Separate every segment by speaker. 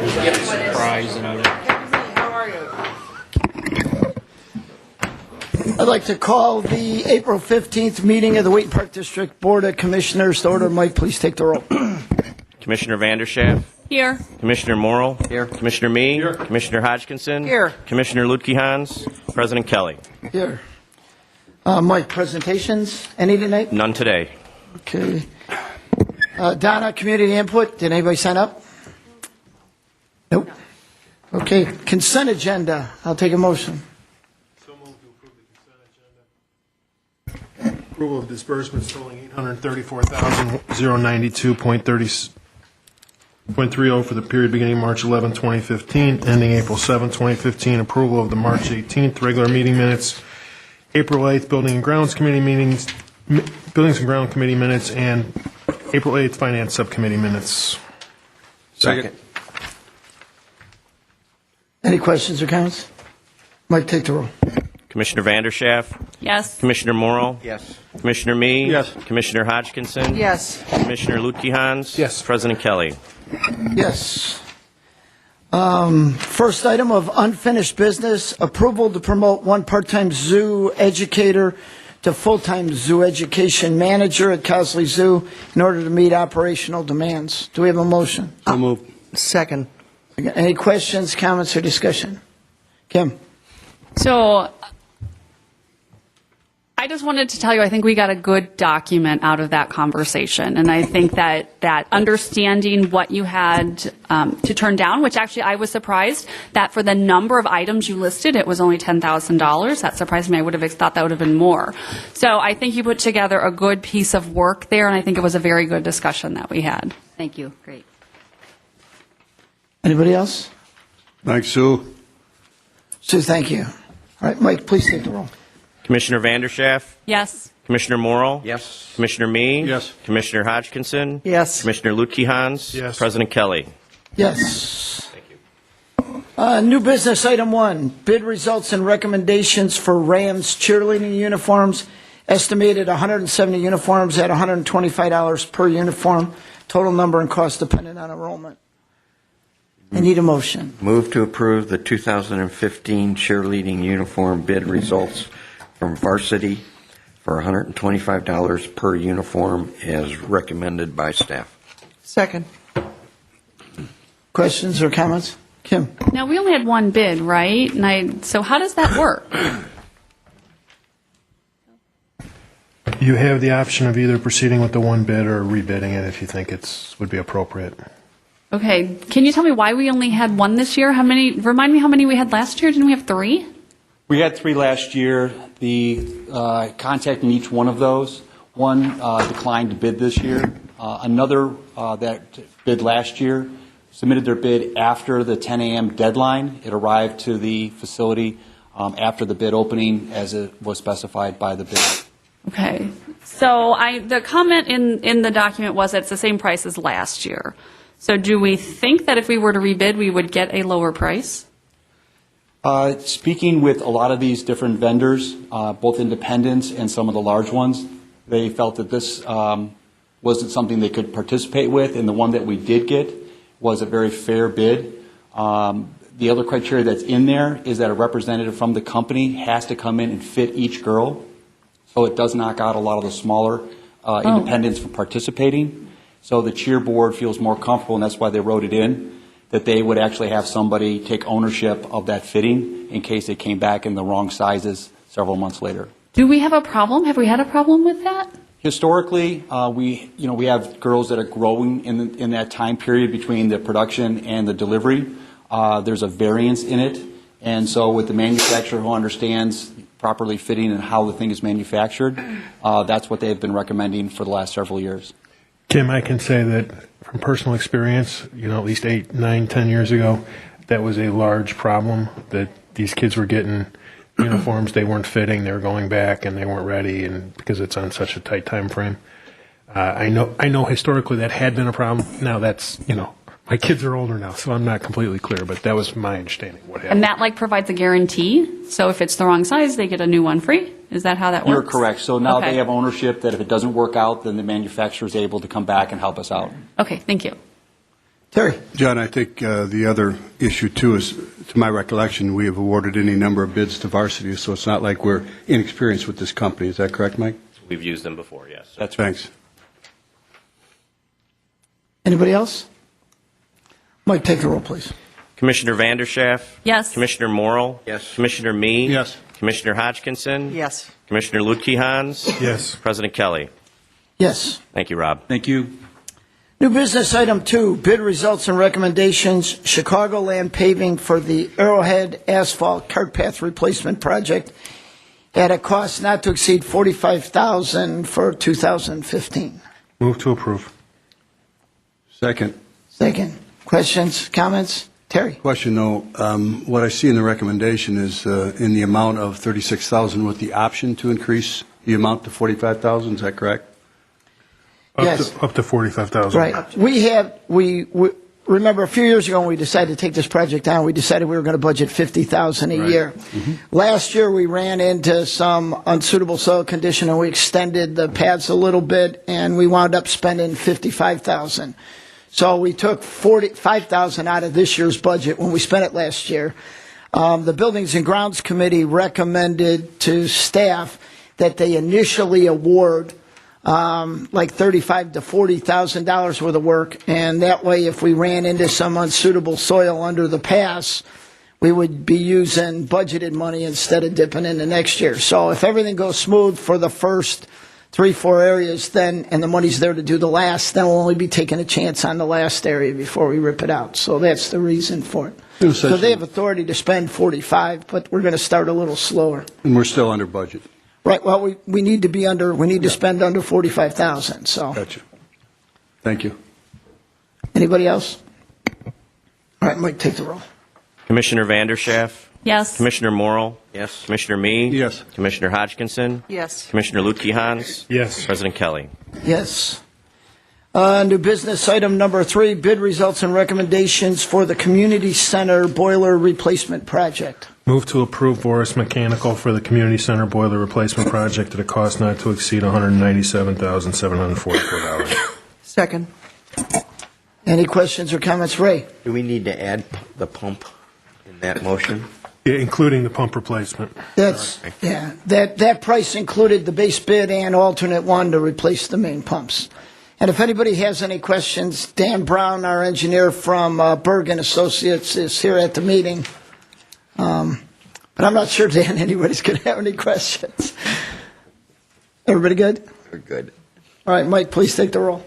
Speaker 1: Surprise and other.
Speaker 2: How are you?
Speaker 3: I'd like to call the April 15th meeting of the Wheaton Park District Board of Commissioners to order. Mike, please take the roll.
Speaker 4: Commissioner Vanderschaff.
Speaker 5: Here.
Speaker 4: Commissioner Morrill.
Speaker 1: Here.
Speaker 4: Commissioner Me.
Speaker 1: Here.
Speaker 4: Commissioner Hodgkinson.
Speaker 2: Here.
Speaker 4: Commissioner Lutke-Hans. President Kelly.
Speaker 3: Here. Mike, presentations, any tonight?
Speaker 4: None today.
Speaker 3: Okay. Donna, community input, did anybody sign up? Nope. Okay, consent agenda, I'll take a motion.
Speaker 6: So moved to approve the consent agenda. Approval of disbursements totaling $834,092.30 for the period beginning March 11, 2015, ending April 7, 2015. Approval of the March 18th regular meeting minutes, April 8th Building and Grounds Committee meetings, Buildings and Ground Committee minutes, and April 8th Finance Subcommittee minutes.
Speaker 1: Second.
Speaker 3: Any questions or comments? Mike, take the roll.
Speaker 4: Commissioner Vanderschaff.
Speaker 5: Yes.
Speaker 4: Commissioner Morrill.
Speaker 1: Yes.
Speaker 4: Commissioner Me.
Speaker 1: Yes.
Speaker 4: Commissioner Hodgkinson.
Speaker 2: Yes.
Speaker 4: Commissioner Lutke-Hans.
Speaker 6: Yes.
Speaker 4: President Kelly.
Speaker 3: Yes. First item of unfinished business, approval to promote one part-time zoo educator to full-time zoo education manager at Cosley Zoo in order to meet operational demands. Do we have a motion?
Speaker 1: So moved.
Speaker 2: Second.
Speaker 3: Any questions, comments, or discussion? Kim?
Speaker 5: So I just wanted to tell you, I think we got a good document out of that conversation. And I think that understanding what you had to turn down, which actually I was surprised that for the number of items you listed, it was only $10,000. That surprised me. I would have thought that would have been more. So I think you put together a good piece of work there, and I think it was a very good discussion that we had.
Speaker 7: Thank you. Great.
Speaker 3: Anybody else?
Speaker 1: Thanks, Sue.
Speaker 3: Sue, thank you. All right, Mike, please take the roll.
Speaker 4: Commissioner Vanderschaff.
Speaker 5: Yes.
Speaker 4: Commissioner Morrill.
Speaker 1: Yes.
Speaker 4: Commissioner Me.
Speaker 6: Yes.
Speaker 4: Commissioner Hodgkinson.
Speaker 2: Yes.
Speaker 4: Commissioner Lutke-Hans.
Speaker 6: Yes.
Speaker 4: President Kelly.
Speaker 3: Yes. New business, item 1, bid results and recommendations for Rams cheerleading uniforms, estimated 170 uniforms at $125 per uniform, total number and cost dependent on enrollment. I need a motion.
Speaker 8: Move to approve the 2015 cheerleading uniform bid results from Varsity for $125 per uniform as recommended by staff.
Speaker 2: Second.
Speaker 3: Questions or comments? Kim?
Speaker 5: Now, we only had one bid, right? So how does that work?
Speaker 6: You have the option of either proceeding with the one bid or rebidding it if you think it would be appropriate.
Speaker 5: Okay. Can you tell me why we only had one this year? Remind me how many we had last year? Didn't we have 3?
Speaker 9: We had 3 last year. The contact in each one of those, one declined to bid this year. Another that bid last year submitted their bid after the 10 a.m. deadline. It arrived to the facility after the bid opening as it was specified by the bid.
Speaker 5: Okay. So the comment in the document was it's the same price as last year. So do we think that if we were to rebid, we would get a lower price?
Speaker 9: Speaking with a lot of these different vendors, both independents and some of the large ones, they felt that this wasn't something they could participate with, and the one that we did get was a very fair bid. The other criteria that's in there is that a representative from the company has to come in and fit each girl, so it does knock out a lot of the smaller independents from participating. So the cheer board feels more comfortable, and that's why they wrote it in, that they would actually have somebody take ownership of that fitting in case it came back in the wrong sizes several months later.
Speaker 5: Do we have a problem? Have we had a problem with that?
Speaker 9: Historically, we have girls that are growing in that time period between the production and the delivery. There's a variance in it, and so with the manufacturer who understands properly fitting and how the thing is manufactured, that's what they've been recommending for the last several years.
Speaker 6: Kim, I can say that from personal experience, at least 8, 9, 10 years ago, that was a large problem, that these kids were getting uniforms, they weren't fitting, they were going back, and they weren't ready, and because it's on such a tight time frame. I know historically that had been a problem. Now that's, my kids are older now, so I'm not completely clear, but that was my understanding what happened.
Speaker 5: And that provides a guarantee? So if it's the wrong size, they get a new one free? Is that how that works?
Speaker 9: You're correct. So now
Speaker 5: Okay.
Speaker 9: they have ownership that if it doesn't work out, then the manufacturer is able to come back and help us out.
Speaker 5: Okay, thank you.
Speaker 3: Terry?
Speaker 1: John, I think the other issue, too, is, to my recollection, we have awarded any number of bids to Varsity, so it's not like we're inexperienced with this company. Is that correct, Mike?
Speaker 4: We've used them before, yes.
Speaker 9: That's right.
Speaker 1: Thanks.
Speaker 3: Anybody else? Mike, take the roll, please.
Speaker 4: Commissioner Vanderschaff?
Speaker 5: Yes.
Speaker 4: Commissioner Morrill?
Speaker 8: Yes.
Speaker 4: Commissioner Me?
Speaker 1: Yes.
Speaker 4: Commissioner Hodgkinson?
Speaker 2: Yes.
Speaker 4: Commissioner Lutke-Hans?
Speaker 6: Yes.
Speaker 4: President Kelly?
Speaker 3: Yes.
Speaker 4: Thank you, Rob.
Speaker 9: Thank you.
Speaker 3: New business item 2, bid results and recommendations, Chicagoland paving for the Arrowhead Asphalt Cart Path Replacement Project at a cost not to exceed $45,000 for 2015.
Speaker 6: Move to approve.
Speaker 1: Second.
Speaker 3: Second. Questions, comments? Terry?
Speaker 1: Question, though. What I see in the recommendation is in the amount of $36,000 with the option to increase the amount to $45,000. Is that correct?
Speaker 3: Yes.
Speaker 6: Up to $45,000.
Speaker 3: Right. We remember a few years ago when we decided to take this project on, we decided we were going to budget $50,000 a year. Last year we ran into some unsuitable soil condition and we extended the paths a little bit and we wound up spending $55,000. So we took $45,000 out of this year's budget when we spent it last year. The Buildings and Grounds Committee recommended to staff that they initially award like $35,000 to $40,000 worth of work, and that way if we ran into some unsuitable soil under the pass, we would be using budgeted money instead of dipping into next year. So if everything goes smooth for the first 3-4 areas, then, and the money's there to do the last, then we'll only be taking a chance on the last area before we rip it out. So that's the reason for it. So they have authority to spend 45, but we're going to start a little slower.
Speaker 1: And we're still under budget.
Speaker 3: Right. Well, we need to be under. We need to spend under 45,000. So.
Speaker 1: Gotcha. Thank you.
Speaker 3: Anybody else? All right, Mike, take the roll.
Speaker 4: Commissioner Vanderschaff?
Speaker 5: Yes.
Speaker 4: Commissioner Morrill?
Speaker 8: Yes.
Speaker 4: Commissioner Me?
Speaker 1: Yes.
Speaker 4: Commissioner Hodgkinson?
Speaker 2: Yes.
Speaker 4: Commissioner Lutke-Hans?
Speaker 6: Yes.
Speaker 4: President Kelly?
Speaker 3: Yes. New business item number 3: bid results and recommendations for the community center boiler replacement project.
Speaker 6: Move to approve Voris Mechanical for the Community Center Boiler Replacement Project at a cost not to exceed $197,744.
Speaker 2: Second.
Speaker 3: Any questions or comments, Ray?
Speaker 8: Do we need to add the pump in that motion?
Speaker 6: Yeah, including the pump replacement.
Speaker 3: That's yeah. That price included the base bid and alternate one to replace the main pumps. And if anybody has any questions, Dan Brown, our engineer from Berg and Associates, is here at the meeting. But I'm not sure, Dan, anybody's going to have any questions. Everybody good?
Speaker 8: We're good.
Speaker 3: All right, Mike, please take the roll.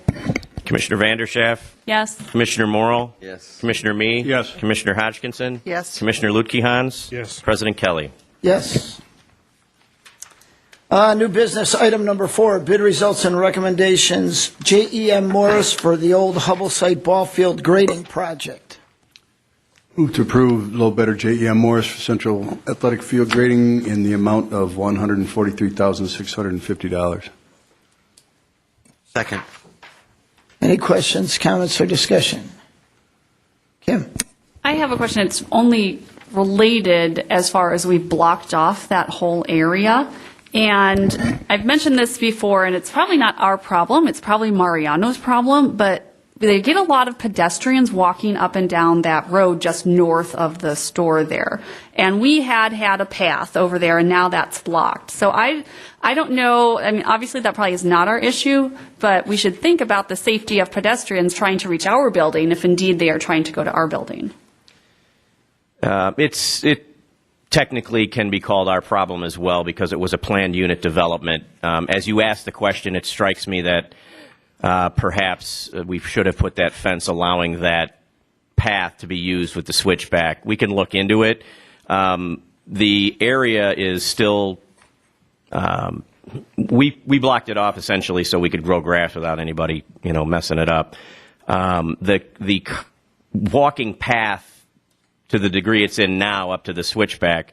Speaker 4: Commissioner Vanderschaff?
Speaker 5: Yes.
Speaker 4: Commissioner Morrill?
Speaker 8: Yes.
Speaker 4: Commissioner Me?
Speaker 1: Yes.
Speaker 4: Commissioner Hodgkinson?
Speaker 2: Yes.
Speaker 4: Commissioner Lutke-Hans?
Speaker 6: Yes.
Speaker 4: President Kelly?
Speaker 3: Yes. New business item number 4: bid results and recommendations. J.E.M. Morris for the old Hubble site ball field grading project.
Speaker 1: Move to approve low bidder J.E.M. Morris for Central Athletic Field grading in the amount of $143,650.
Speaker 8: Second.
Speaker 3: Any questions, comments, or discussion? Kim?
Speaker 5: I have a question. It's only related as far as we blocked off that whole area. And I've mentioned this before, and it's probably not our problem. It's probably Mariano's problem, but they get a lot of pedestrians walking up and down that road just north of the store there. And we had a path over there, and now that's blocked. So I don't know. I mean, obviously that probably is not our issue, but we should think about the safety of pedestrians trying to reach our building if indeed they are trying to go to our building.
Speaker 4: It technically can be called our problem as well because it was a planned unit development. As you asked the question, it strikes me that perhaps we should have put that fence allowing that path to be used with the switchback. We can look into it. The area is still, we blocked it off essentially so we could grow grass without anybody, messing it up. The walking path, to the degree it's in now up to the switchback,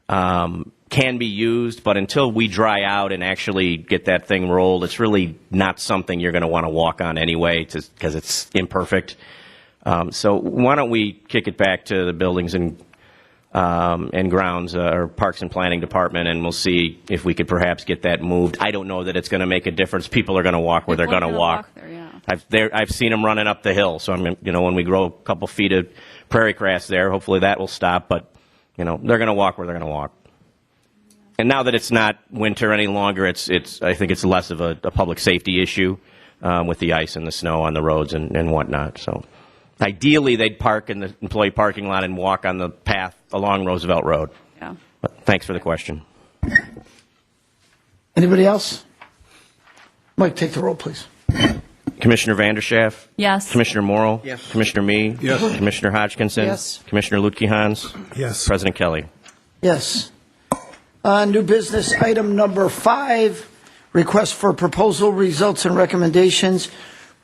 Speaker 4: can be used, but until we dry out and actually get that thing rolled, it's really not something you're going to want to walk on anyway because it's imperfect. So why don't we kick it back to the Buildings and Grounds or Parks and Planning Department, and we'll see if we could perhaps get that moved. I don't know that it's going to make a difference. People are going to walk where they're going to walk.
Speaker 5: There, yeah.
Speaker 4: I've seen them running up the hill. So I mean, when we grow a couple feet of prairie grass there, hopefully that will stop. But they're going to walk where they're going to walk. And now that it's not winter any longer, I think it's less of a public safety issue with the ice and the snow on the roads and whatnot. So ideally, they'd park in the employee parking lot and walk on the path along Roosevelt Road.
Speaker 5: Yeah.
Speaker 4: But thanks for the question.
Speaker 3: Anybody else? Mike, take the roll, please.
Speaker 4: Commissioner Vanderschaff?
Speaker 5: Yes.
Speaker 4: Commissioner Morrow?
Speaker 8: Yes.
Speaker 4: Commissioner Me?
Speaker 1: Yes.
Speaker 4: Commissioner Hodgkinson?
Speaker 2: Yes.
Speaker 4: Commissioner Lutke-Hans?
Speaker 6: Yes.
Speaker 4: President Kelly?
Speaker 3: Yes. New business item number 5, request for proposal, results, and recommendations.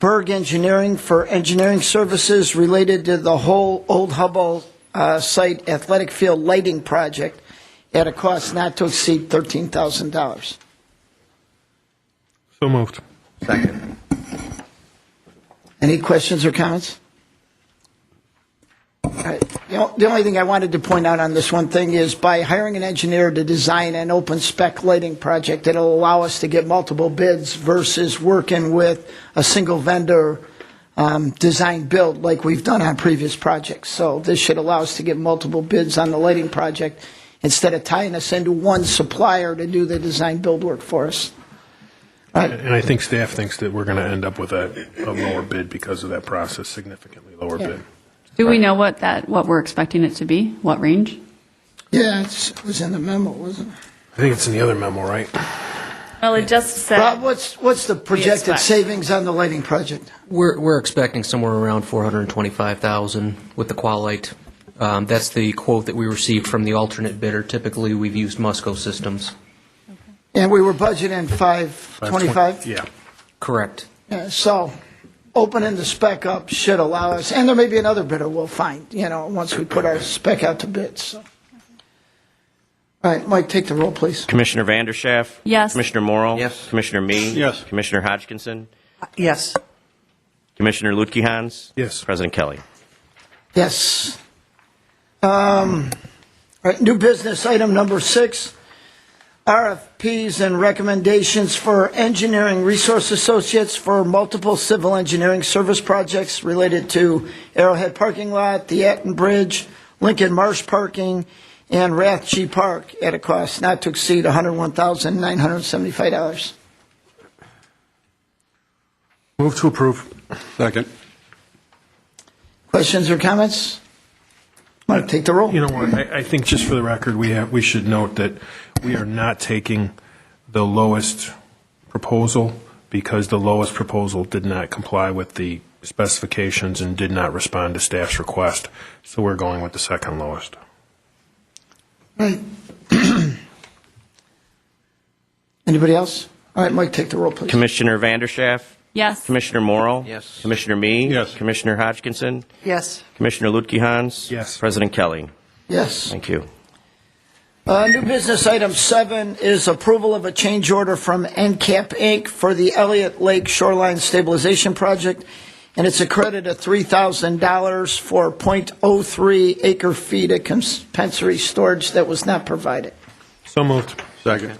Speaker 3: Berg Engineering for engineering services related to the whole Old Hubble site athletic field lighting project at a cost not to exceed $13,000.
Speaker 6: So moved.
Speaker 8: Second.
Speaker 3: Any questions or comments? All right. The only thing I wanted to point out on this one thing is by hiring an engineer to design an open spec lighting project, it'll allow us to get multiple bids versus working with a single vendor design build like we've done on previous projects. So this should allow us to get multiple bids on the lighting project instead of tying us into one supplier to do the design build work for us. Right.
Speaker 6: And I think staff thinks that we're going to end up with a lower bid because of that process, significantly lower bid.
Speaker 5: Do we know what we're expecting it to be? What range?
Speaker 3: Yeah, it was in the memo, wasn't it?
Speaker 6: I think it's in the other memo, right?
Speaker 5: Well, it just said.
Speaker 3: Rob, what's the projected
Speaker 5: expect.
Speaker 3: savings on the lighting project?
Speaker 7: We're expecting somewhere around $425,000 with the Qualite. That's the quote that we received from the alternate bidder. Typically, we've used Musco Systems.
Speaker 3: And we were budgeting 525?
Speaker 6: Yeah.
Speaker 7: Correct.
Speaker 3: Yeah, so opening the spec up should allow us, and there may be another bidder we'll find, once we put our spec out to bid. So. All right, Mike, take the roll, please.
Speaker 4: Commissioner Vanderschaff?
Speaker 5: Yes.
Speaker 4: Commissioner Morrow?
Speaker 8: Yes.
Speaker 4: Commissioner Me?
Speaker 1: Yes.
Speaker 4: Commissioner Hodgkinson?
Speaker 2: Yes.
Speaker 4: Commissioner Lutke-Hans?
Speaker 6: Yes.
Speaker 4: President Kelly?
Speaker 3: Yes. All right, new business item number 6. RFPs and recommendations for engineering resource associates for multiple civil engineering service projects related to Arrowhead Parking Lot, the Atten Bridge, Lincoln Marsh Parking, and Rathje Park at a cost not to exceed $101,975.
Speaker 6: Move to approve.
Speaker 1: Second.
Speaker 3: Questions or comments? Want to take the roll?
Speaker 6: You know what? I think just for the record, we should note that we are not taking the lowest proposal because the lowest proposal did not comply with the specifications and did not respond to staff's request. So we're going with the second lowest.
Speaker 3: Right. Anybody else? All right, Mike, take the roll, please.
Speaker 4: Commissioner Vanderschaff?
Speaker 5: Yes.
Speaker 4: Commissioner Morrow?
Speaker 8: Yes.
Speaker 4: Commissioner Me?
Speaker 1: Yes.
Speaker 4: Commissioner Hodgkinson?
Speaker 2: Yes.
Speaker 4: Commissioner Lutke-Hans?
Speaker 6: Yes.
Speaker 4: President Kelly?
Speaker 3: Yes.
Speaker 4: Thank you.
Speaker 3: New business item 7 is approval of a change order from NCAP Inc. for the Elliott Lake Shoreline Stabilization Project, and it's a credit of $3,000 for .03 acre feet of compensatory storage that was not provided.
Speaker 6: So moved.
Speaker 1: Second.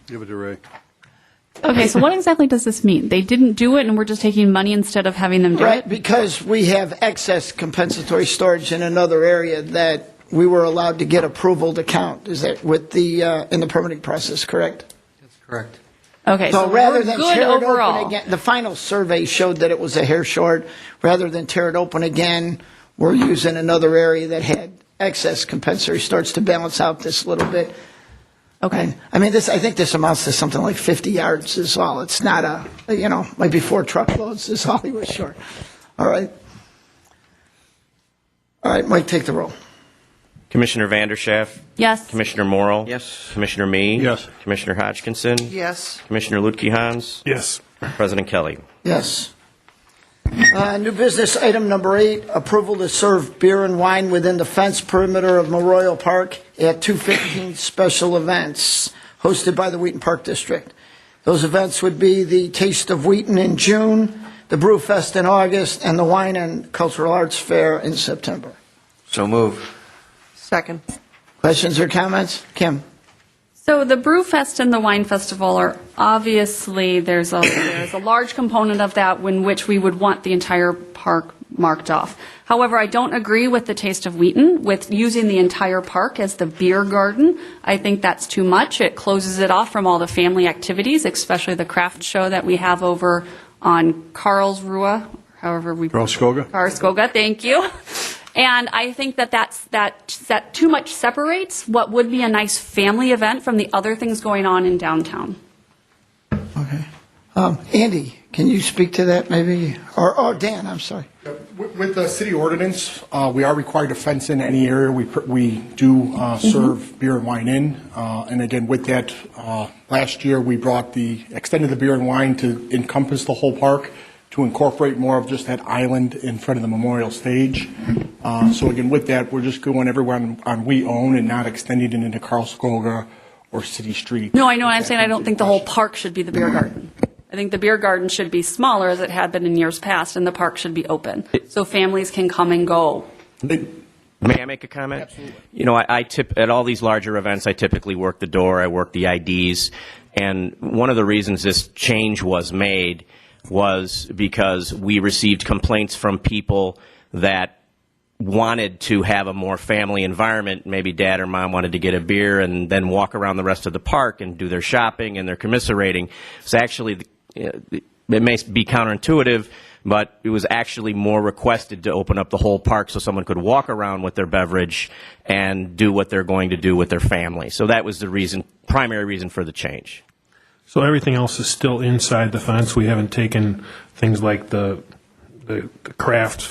Speaker 1: Give it to Ray.
Speaker 5: Okay, so what exactly does this mean? They didn't do it, and we're just taking money instead of having them do
Speaker 3: Right,
Speaker 5: it?
Speaker 3: because we have excess compensatory storage in another area that we were allowed to get approval to count. Is that with the in the permitting process, correct?
Speaker 7: That's correct.
Speaker 5: Okay, so
Speaker 3: rather
Speaker 5: we're
Speaker 3: than
Speaker 5: good
Speaker 3: tear it open
Speaker 5: overall.
Speaker 3: again, the final survey showed that it was a hair short. Rather than tear it open again, we're using another area that had excess compensatory storage to balance out this little bit.
Speaker 5: Okay.
Speaker 3: I mean, I think this amounts to something like 50 yards is all. It's not maybe 4 truckloads is all he was short. All right. All right, Mike, take the roll.
Speaker 4: Commissioner Vanderschaff?
Speaker 5: Yes.
Speaker 4: Commissioner Morrow?
Speaker 8: Yes.
Speaker 4: Commissioner Me?
Speaker 1: Yes.
Speaker 4: Commissioner Hodgkinson?
Speaker 2: Yes.
Speaker 4: Commissioner Lutke-Hans?
Speaker 6: Yes.
Speaker 4: President Kelly?
Speaker 3: Yes. New business item number 8, approval to serve beer and wine within the fence perimeter of Memorial Park at 215 special events hosted by the Wheaton Park District. Those events would be the Taste of Wheaton in June, the Brew Fest in August, and the Wine and Cultural Arts Fair in September.
Speaker 8: So move.
Speaker 2: Second.
Speaker 3: Questions or comments? Kim?
Speaker 5: So the Brew Fest and the Wine Festival are obviously, there's a large component of that in which we would want the entire park marked off. However, I don't agree with the Taste of Wheaton with using the entire park as the beer garden. I think that's too much. It closes it off from all the family activities, especially the craft show that we have over on Karlsruhe, however we...
Speaker 1: Karlskoga?
Speaker 5: Karlskoga, thank you. And I think that too much separates what would be a nice family event from the other things going on in downtown.
Speaker 3: Okay. Andy, can you speak to that maybe? Or Dan, I'm sorry.
Speaker 10: With the city ordinance, we are required to fence in any area we do serve beer and wine in. And again, with that, last year we extended the beer and wine to encompass the whole park, to incorporate more of just that island in front of the memorial stage. So again, with that, we're just going everywhere on we own and not extending it into Karlskoga or City Street.
Speaker 5: No, I know what I'm saying. I don't think the whole park should be the beer garden. I think the beer garden should be smaller, as it had been in years past, and the park should be open, so families can come and go.
Speaker 4: May I make a comment?
Speaker 10: Absolutely.
Speaker 4: You know, I tip at all these larger events. I typically work the door. I work the IDs, and one of the reasons this change was made was because we received complaints from people that wanted to have a more family environment. Maybe dad or mom wanted to get a beer and then walk around the rest of the park and do their shopping and their commiserating. So actually, it may be counterintuitive, but it was actually more requested to open up the whole park so someone could walk around with their beverage and do what they're going to do with their family. So that was the primary reason for the change.
Speaker 6: So everything else is still inside the fence. We haven't taken things like the craft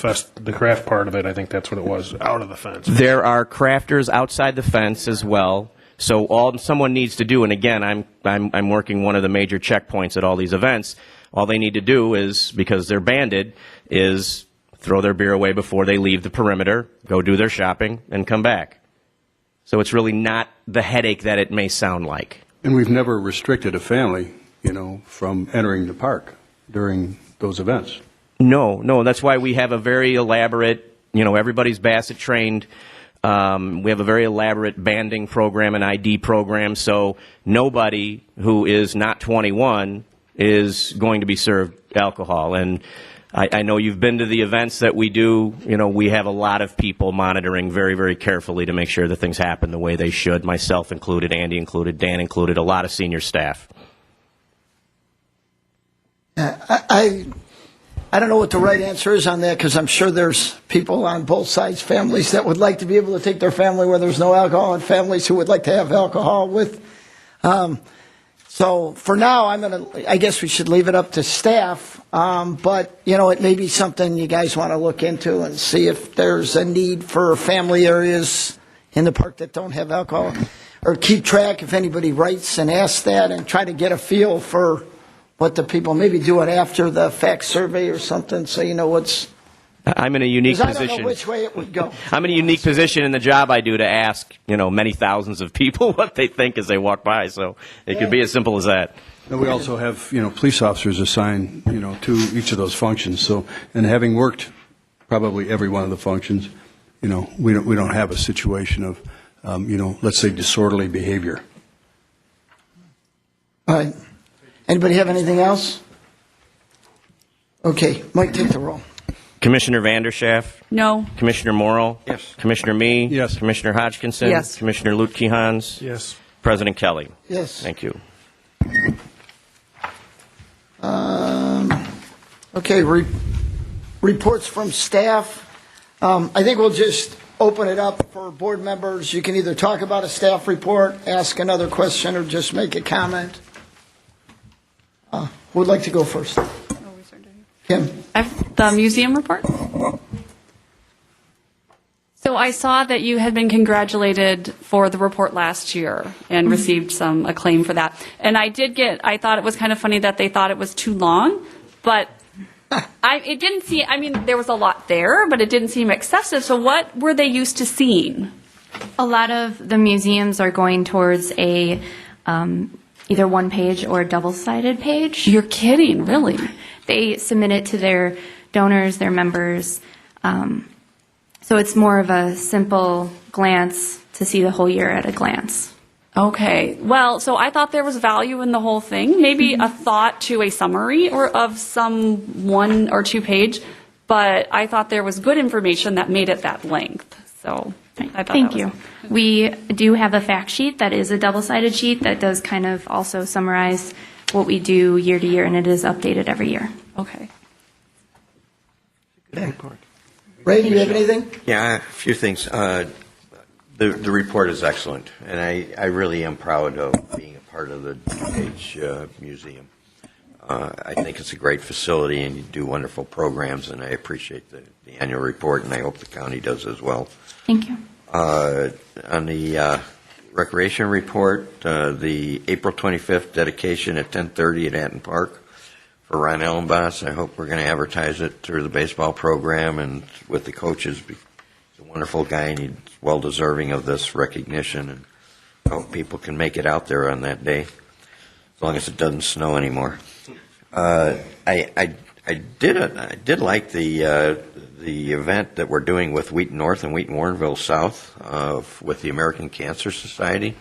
Speaker 6: part of it. I think that's what it was, out of the fence.
Speaker 4: There are crafters outside the fence as well. So all someone needs to do, and again, I'm working one of the major checkpoints at all these events. All they need to do is, because they're banded, is throw their beer away before they leave the perimeter, go do their shopping, and come back. So it's really not the headache that it may sound like.
Speaker 1: And we've never restricted a family, from entering the park during those events.
Speaker 4: No, that's why we have a very elaborate, everybody's Bassett trained. We have a very elaborate banding program and ID program, so nobody who is not 21 is going to be served alcohol. And I know you've been to the events that we do. We have a lot of people monitoring very, very carefully to make sure that things happen the way they should, myself included, Andy included, Dan included, a lot of senior staff.
Speaker 3: I don't know what the right answer is on that, because I'm sure there's people on both sides, families that would like to be able to take their family where there's no alcohol, and families who would like to have alcohol with. So for now, I guess we should leave it up to staff. But, it may be something you guys want to look into and see if there's a need for family areas in the park that don't have alcohol, or keep track if anybody writes and asks that, and try to get a feel for what the people, maybe do it after the fact survey or something, so you know what's...
Speaker 4: I'm in a unique
Speaker 3: 'cause
Speaker 4: position.
Speaker 3: I don't know which way it would go.
Speaker 4: I'm in a unique position in the job I do to ask, many thousands of people what they think as they walk by. So it could be as simple as that.
Speaker 1: And we also have, police officers assigned, to each of those functions. So, and having worked probably every one of the functions, we don't have a situation of, let's say disorderly behavior.
Speaker 3: All right. Anybody have anything else? Okay, Mike, take the roll.
Speaker 4: Commissioner Vanderschaff?
Speaker 5: No.
Speaker 4: Commissioner Morrill?
Speaker 8: Yes.
Speaker 4: Commissioner Mee?
Speaker 1: Yes.
Speaker 4: Commissioner Hodgkinson?
Speaker 2: Yes.
Speaker 4: Commissioner Lutke-Hans?
Speaker 6: Yes.
Speaker 4: President Kelly?
Speaker 3: Yes.
Speaker 4: Thank you.
Speaker 3: Okay, reports from staff. I think we'll just open it up for board members. You can either talk about a staff report, ask another question, or just make a comment. Who would like to go first? Kim?
Speaker 5: I have the museum report. So I saw that you had been congratulated for the report last year and received some acclaim for that. And I thought it was kind of funny that they thought it was too long, but it didn't seem, there was a lot there, but it didn't seem excessive. So what were they used to seeing?
Speaker 11: A lot of the museums are going towards a either one page or a double-sided page.
Speaker 5: You're kidding, really?
Speaker 11: They submit it to their donors, their members. So it's more of a simple glance to see the whole year at a glance.
Speaker 5: Okay. Well, so I thought there was value in the whole thing. Maybe a thought to a summary or of some 1 or 2 page, but I thought there was good information that made it that length. So I thought
Speaker 11: Thank
Speaker 5: that was
Speaker 11: you. We do have a fact sheet that is a double-sided sheet that does kind of also summarize what we do year to year, and it is updated every year.
Speaker 5: Okay.
Speaker 3: Ray, do you have anything?
Speaker 8: Yeah, a few things. The report is excellent, and I really am proud of being a part of the DuPage Museum. I think it's a great facility, and you do wonderful programs, and I appreciate the annual report, and I hope the county does as well.
Speaker 11: Thank you.
Speaker 8: On the recreation report, the April 25th dedication at 10:30 at Atton Park for Ron Ellenboss. I hope we're going to advertise it through the baseball program and with the coaches. He's a wonderful guy, and he's well deserving of this recognition, and I hope people can make it out there on that day, as long as it doesn't snow anymore. I did like the event that we're doing with Wheaton North and Wheaton Warrenville South with the American Cancer Society.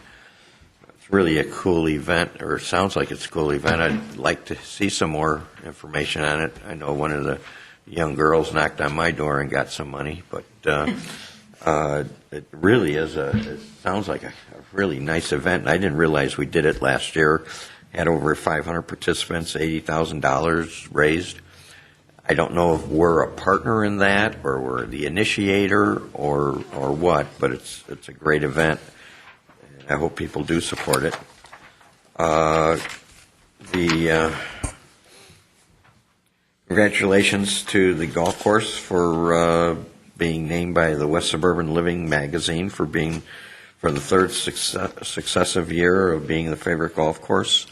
Speaker 8: It's really a cool event, or sounds like it's a cool event. I'd like to see some more information on it. I know one of the young girls knocked on my door and got some money, but it really is it sounds like a really nice event. And I didn't realize we did it last year. Had over 500 participants, $80,000 raised. I don't know if we're a partner in that, or we're the initiator, or what, but it's a great event. I hope people do support it. Congratulations to the golf course for being named by the West Suburban Living magazine for the third successive year of being the favorite golf course.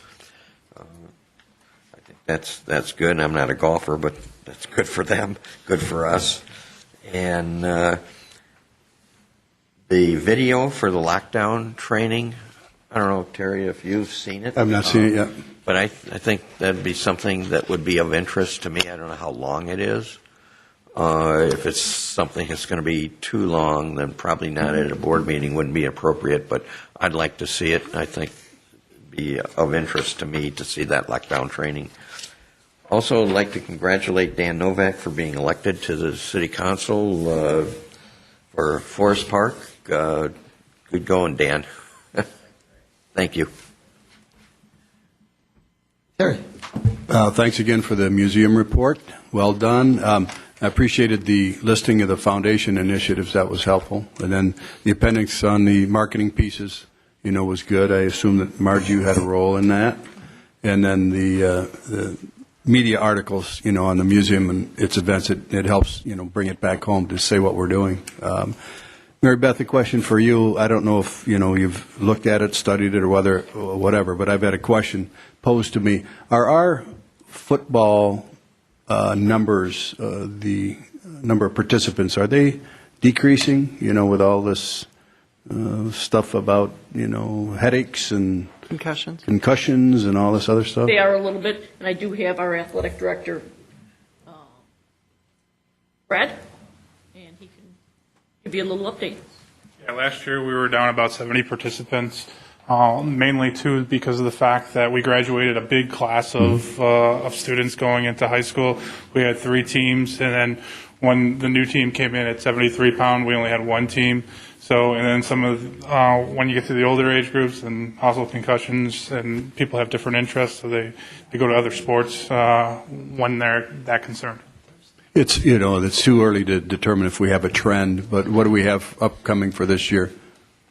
Speaker 8: I think that's good. I'm not a golfer, but that's good for them, good for us. And the video for the lockdown training, I don't know, Terry, if you've seen it.
Speaker 1: I've not seen it yet.
Speaker 8: But I think that'd be something that would be of interest to me. I don't know how long it is. If it's something that's going to be too long, then probably not at a board meeting wouldn't be appropriate, but I'd like to see it. I think it'd be of interest to me to see that lockdown training. Also, I'd like to congratulate Dan Novak for being elected to the City Council for Forest Park. Good going, Dan. Thank you.
Speaker 3: Terry.
Speaker 1: Thanks again for the museum report. Well done. I appreciated the listing of the foundation initiatives. That was helpful. And then the appendix on the marketing pieces, was good. I assume that Margie, you had a role in that. And then the media articles, on the museum and its events, it helps, bring it back home to say what we're doing. Mary Beth, a question for you. I don't know if, you've looked at it, studied it, or whatever, but I've had a question posed to me. Are our football numbers, the number of participants, are they decreasing, with all this stuff about, headaches and concussions and all this other stuff?
Speaker 12: They are a little bit, and I do have our athletic director, Brad, and he can give you a little update.
Speaker 13: Yeah, last year we were down about 70 participants, mainly too because of the fact that we graduated a big class of students going into high school. We had 3 teams, and then when the new team came in at 73 pound, we only had 1 team. So, and then some of when you get to the older age groups, and also concussions, and people have different interests, so they go to other sports when they're that concerned.
Speaker 1: It's it's too early to determine if we have a trend, but what do we have upcoming for this year?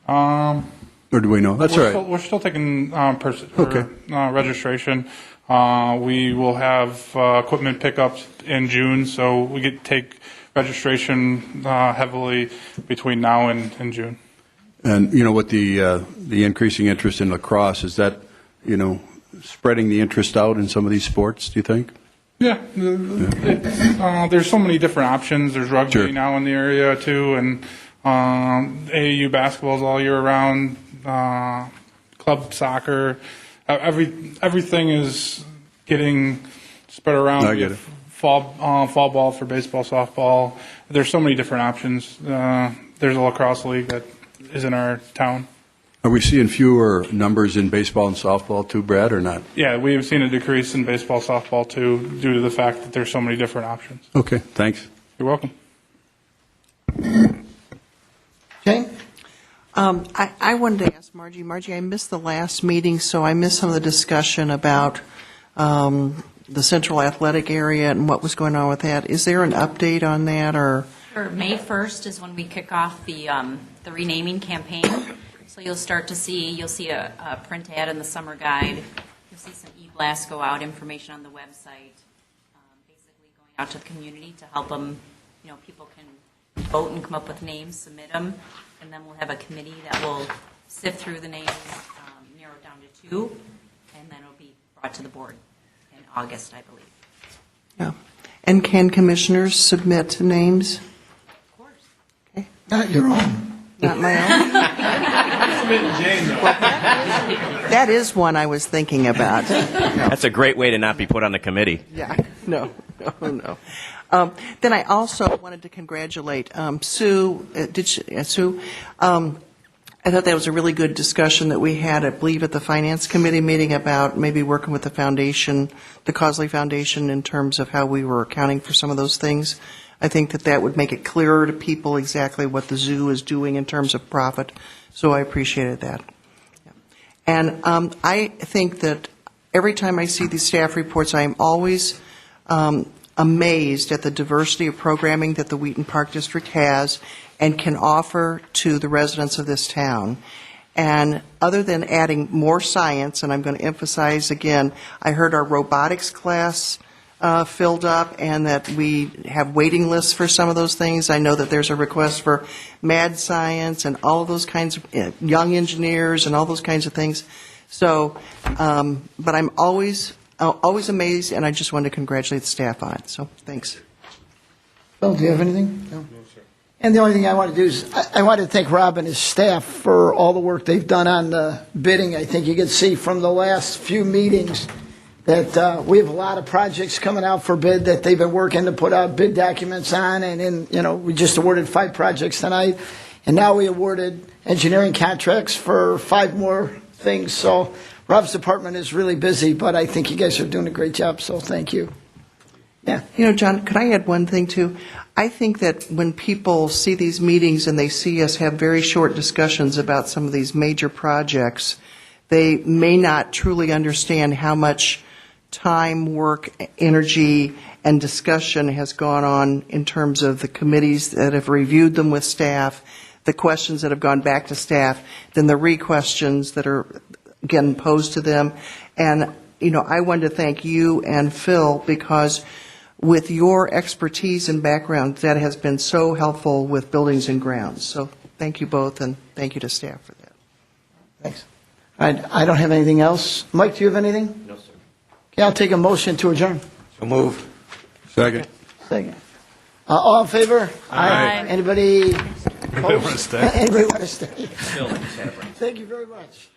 Speaker 1: Or do we know? That's all right.
Speaker 13: We're still taking registration. We will have equipment pickups in June, so we take registration heavily between now and June. And
Speaker 1: with the increasing interest in lacrosse, is that spreading the interest out in some of these sports? Do you think?
Speaker 13: Yeah, there's so many different options. There's rugby now in the area too, and AAU basketball is all year round. Club soccer, everything is getting spread around.
Speaker 1: I get it.
Speaker 13: Fall ball for baseball, softball. There's so many different options. There's a lacrosse league that is in our town.
Speaker 1: Are we seeing fewer numbers in baseball and softball too, Brad, or not?
Speaker 13: Yeah, we have seen a decrease in baseball, softball too, due to the fact that there's so many different options.
Speaker 1: Okay, thanks.
Speaker 13: You're welcome.
Speaker 3: Jane?
Speaker 2: I wanted to ask Margie. Margie, I missed the last meeting, so I missed some of the discussion about the central athletic area and what was going on with that. Is there an update on that, or?
Speaker 14: Sure. May 1st is when we kick off the renaming campaign. So you'll see a print ad in the summer guide. You'll see some e-blasts go out, information on the website, basically going out to the community to help them, people can vote and come up with names, submit them, and then we'll have a committee that will sift through the names, narrow it down to 2, and then it'll be brought to the board in August, I believe.
Speaker 2: Yeah. And can commissioners submit names?
Speaker 14: Of course.
Speaker 2: Okay.
Speaker 3: Not your own.
Speaker 2: Not my own? That is one I was thinking about.
Speaker 4: That's a great way to not be put on the committee.
Speaker 2: Yeah, no. Then I also wanted to congratulate Sue. Sue? I thought that was a really good discussion that we had, I believe, at the Finance Committee meeting about maybe working with the foundation, the Causley Foundation, in terms of how we were accounting for some of those things. I think that would make it clearer to people exactly what the zoo is doing in terms of profit. So I appreciated that. And I think that every time I see these staff reports, I am always amazed at the diversity of programming that the Wheaton Park District has and can offer to the residents of this town. And other than adding more science, and I'm going to emphasize again, I heard our robotics class filled up and that we have waiting lists for some of those things. I know that there's a request for mad science and all of those kinds of young engineers and all those kinds of things. So, but I'm always amazed, and I just wanted to congratulate the staff on it. So thanks.
Speaker 3: Bill, do you have anything? No, sir. And the only thing I want to do is I want to thank Rob and his staff for all the work they've done on the bidding. I think you can see from the last few meetings that we have a lot of projects coming out for bid that they've been working to put out bid documents on. And we just awarded 5 projects tonight. And now we awarded engineering contracts for 5 more things. So Rob's department is really busy, but I think you guys are doing a great job. So thank you. Yeah.
Speaker 2: John, could I add one thing too? I think that when people see these meetings and they see us have very short discussions about some of these major projects, they may not truly understand how much time, work, energy, and discussion has gone on in terms of the committees that have reviewed them with staff, the questions that have gone back to staff, then the re-questions that are, again, posed to them. And, I wanted to thank you and Phil because with your expertise and background, that has been so helpful with buildings and grounds. So thank you both, and thank you to staff for that.
Speaker 3: Thanks. I don't have anything else. Mike, do you have anything?
Speaker 8: No, sir.
Speaker 3: Okay, I'll take a motion to adjourn.
Speaker 8: So move.
Speaker 1: Second.
Speaker 3: Second. All in favor?
Speaker 5: Aye.
Speaker 3: Anybody
Speaker 6: Anybody want to stay?
Speaker 3: Anybody want to stay?
Speaker 4: Still, I just had a break.
Speaker 3: Thank you very much.